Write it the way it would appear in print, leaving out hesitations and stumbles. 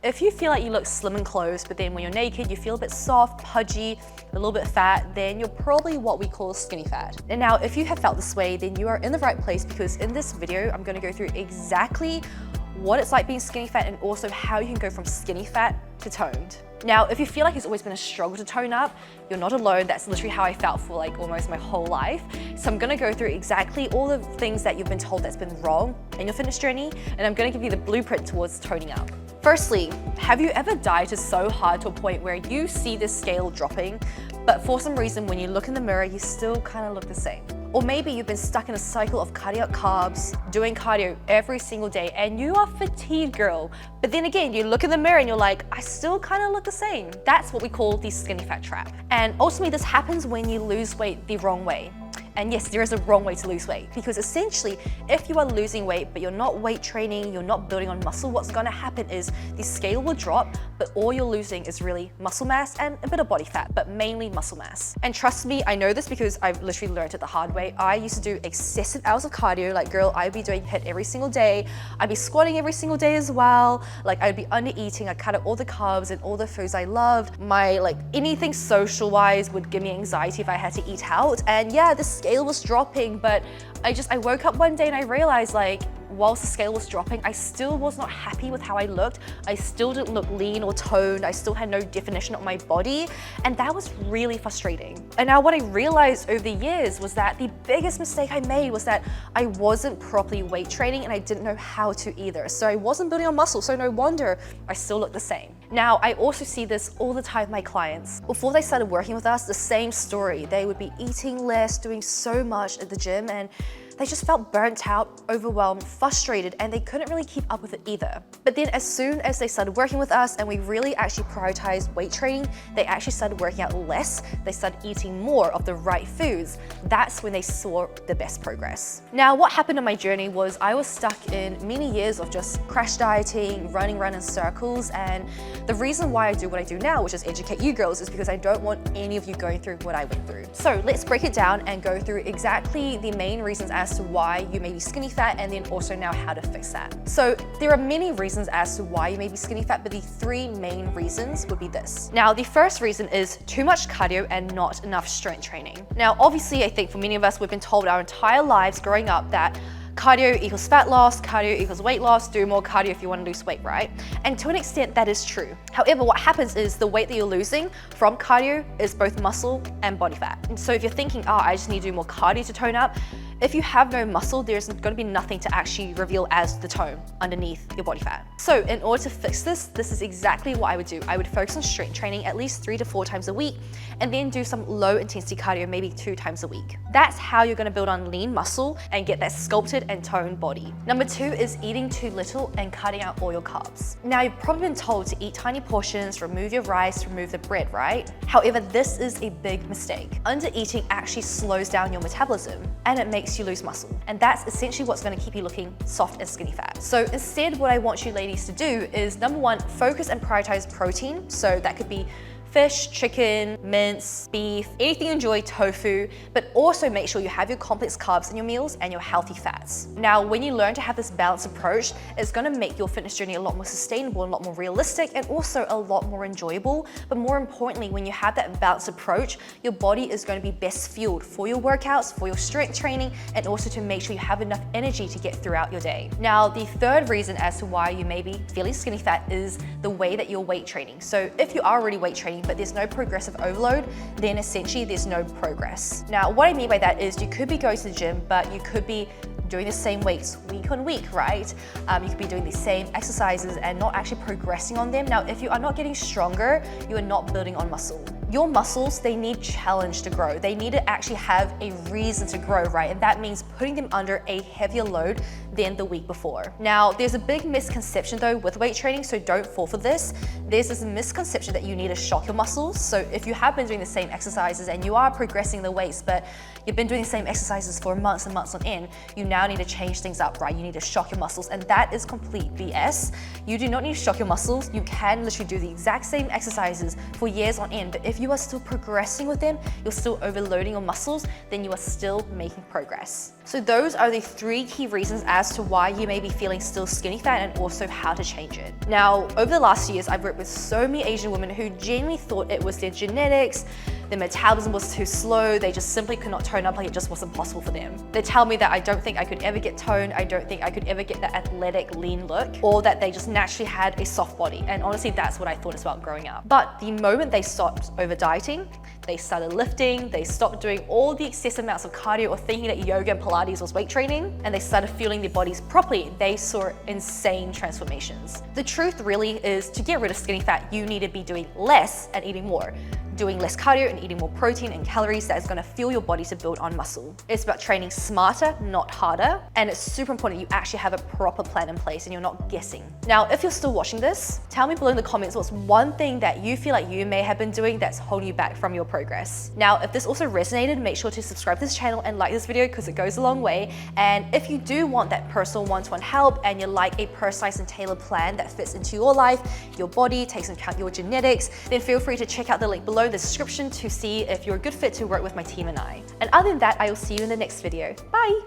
If you feel like you look slim in clothes, but then when you're naked, you feel a bit soft, pudgy, a little bit fat, then you're probably what we call skinny fat. And now, if you have felt this way, then you are in the right place, because in this video, I'm gonna go through exactly what it's like being skinny fat and also how you can go from skinny fat to toned. Now, if you feel like it's always been a struggle to tone up, you're not alone. That's literally how I felt for like almost my whole life. So I'm gonna go through exactly all the things that you've been told that's been wrong in your fitness journey, and I'm gonna give you the blueprint towards toning up. Firstly, have you ever dieted so hard to a point where you see the scale dropping, but for some reason when you look in the mirror, you still kind of look the same? Or maybe you've been stuck in a cycle of cutting out carbs, doing cardio every single day, and you are fatigued, girl. But then again, you look in the mirror and you're like, I still kind of look the same. That's what we call the skinny fat trap. And ultimately this happens when you lose weight the wrong way. And yes, there is a wrong way to lose weight, because essentially, if you are losing weight, but you're not weight training, you're not building on muscle, what's gonna happen is the scale will drop, but all you're losing is really muscle mass and a bit of body fat, but mainly muscle mass. And trust me, I know this because I've literally learned it the hard way. I used to do excessive hours of cardio. Like, girl, I'd be doing HIIT every single day. I'd be squatting every single day as well. Like, I'd be under eating. I cut out all the carbs and all the foods I loved. Anything social-wise would give me anxiety if I had to eat out. And yeah, the scale was dropping, but I woke up one day and I realized, like, whilst the scale was dropping, I still was not happy with how I looked. I still didn't look lean or toned. I still had no definition of my body. And that was really frustrating. And now what I realized over the years was that the biggest mistake I made was that I wasn't properly weight training, and I didn't know how to either. So I wasn't building on muscle, so no wonder I still look the same. Now, I also see this all the time with my clients. Before they started working with us, the same story. They would be eating less, doing so much at the gym, and they just felt burnt out, overwhelmed, frustrated, and they couldn't really keep up with it either. But then as soon as they started working with us and we really actually prioritized weight training, they actually started working out less, they started eating more of the right foods. That's when they saw the best progress. Now, what happened on my journey was I was stuck in many years of just crash dieting, running around in circles, and the reason why I do what I do now, which is educate you girls, is because I don't want any of you going through what I went through. So let's break it down and go through exactly the main reasons as to why you may be skinny fat, and then also now how to fix that. So there are many reasons as to why you may be skinny fat, but the three main reasons would be this. Now, the first reason is too much cardio and not enough strength training. Now, obviously, I think for many of us, we've been told our entire lives growing up that cardio equals fat loss, cardio equals weight loss, do more cardio if you want to lose weight, right? And to an extent, that is true. However, what happens is the weight that you're losing from cardio is both muscle and body fat. And so if you're thinking, oh, I just need to do more cardio to tone up, if you have no muscle, there's going to be nothing to actually reveal as the tone underneath your body fat. So in order to fix this, this is exactly what I would do. I would focus on strength training at least 3 to 4 times a week, and then do some low intensity cardio maybe 2 times a week. That's how you're going to build on lean muscle and get that sculpted and toned body. Number 2 is eating too little and cutting out all your carbs. Now, you've probably been told to eat tiny portions, remove your rice, remove the bread, right? However, this is a big mistake. Under-eating actually slows down your metabolism, and it makes you lose muscle. And that's essentially what's going to keep you looking soft and skinny fat. So instead, what I want you ladies to do is, number 1, focus and prioritize protein. So that could be fish, chicken, mince, beef, anything you enjoy, tofu, but also make sure you have your complex carbs in your meals and your healthy fats. Now, when you learn to have this balanced approach, it's gonna make your fitness journey a lot more sustainable, a lot more realistic, and also a lot more enjoyable. But more importantly, when you have that balanced approach, your body is gonna be best fueled for your workouts, for your strength training, and also to make sure you have enough energy to get throughout your day. Now, the third reason as to why you may be feeling skinny fat is the way that you're weight training. So if you are already weight training, but there's no progressive overload, then essentially there's no progress. Now, what I mean by that is you could be going to the gym, but you could be doing the same weights week on week, right? You could be doing the same exercises and not actually progressing on them. Now, if you are not getting stronger, you are not building on muscle. Your muscles, they need challenge to grow. They need to actually have a reason to grow, right? And that means putting them under a heavier load than the week before. Now, there's a big misconception though with weight training, so don't fall for this. There's this misconception that you need to shock your muscles. So if you have been doing the same exercises and you are progressing the weights, but you've been doing the same exercises for months and months on end, you now need to change things up, right? You need to shock your muscles, and that is complete BS. You do not need to shock your muscles. You can literally do the exact same exercises for years on end, but if you are still progressing with them, you're still overloading your muscles, then you are still making progress. So those are the 3 key reasons as as to why you may be feeling still skinny fat and also how to change it. Now, over the last years, I've worked with so many Asian women who genuinely thought it was their genetics, their metabolism was too slow, they just simply could not tone up, like it just wasn't possible for them. They tell me that I don't think I could ever get toned, I don't think I could ever get that athletic, lean look, or that they just naturally had a soft body. And honestly, that's what I thought as well growing up. But the moment they stopped over dieting, they started lifting, they stopped doing all the excessive amounts of cardio or thinking that yoga and Pilates was weight training, and they started fueling their bodies properly, they saw insane transformations. The truth really is, to get rid of skinny fat, you need to be doing less and eating more. Doing less cardio and eating more protein and calories that is going to fuel your body to build on muscle. It's about training smarter, not harder, and it's super important you actually have a proper plan in place and you're not guessing. Now, if you're still watching this, tell me below in the comments what's one thing that you feel like you may have been doing that's holding you back from your progress. Now, if this also resonated, make sure to subscribe to this channel and like this video because it goes a long way. And if you do want that personal one-to-one help and you like a personalized and tailored plan that fits into your life, your body, takes into account your genetics, then feel free to check out the link below the description to see if you're a good fit to work with my team and I. And other than that, I will see you in the next video. Bye!